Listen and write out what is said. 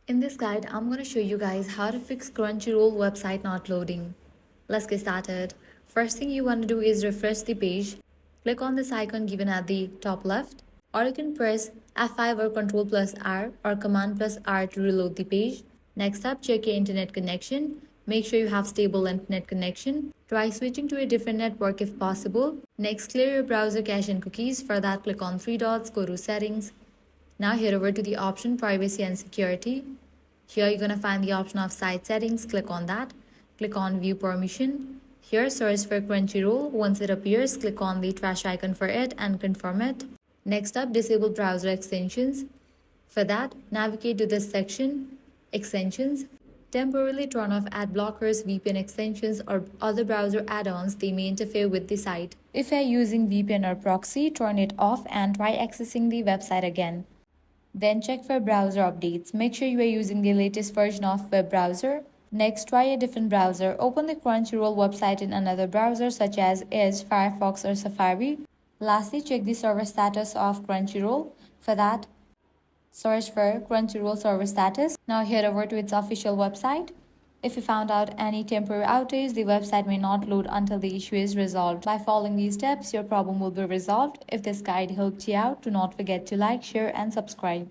In this guide, I'm going to show you guys how to fix Crunchyroll website not loading. Let's get started. First thing you want to do is refresh the page. Click on this icon given at the top left, or you can press F5 or Ctrl plus R or Command plus R to reload the page. Next up, check your internet connection. Make sure you have stable internet connection. Try switching to a different network if possible. Next, clear your browser cache and cookies. For that, click on three dots, go to Settings. Now head over to the option Privacy and Security. Here you're going to find the option of Site Settings. Click on that. Click on View Permission. Here search for Crunchyroll. Once it appears, click on the trash icon for it and confirm it. Next up, disable browser extensions. For that, navigate to this section, Extensions. Temporarily turn off ad blockers, VPN extensions, or other browser add-ons. They may interfere with the site. If you're using VPN or proxy, turn it off and try accessing the website again. Then check for browser updates. Make sure you are using the latest version of web browser. Next, try a different browser. Open the Crunchyroll website in another browser such as Edge, Firefox, or Safari. Lastly, check the server status of Crunchyroll. For that, search for Crunchyroll server status. Now head over to its official website. If you found out any temporary outage, the website may not load until the issue is resolved. By following these steps, your problem will be resolved. If this guide helped you out, do not forget to like, share, and subscribe.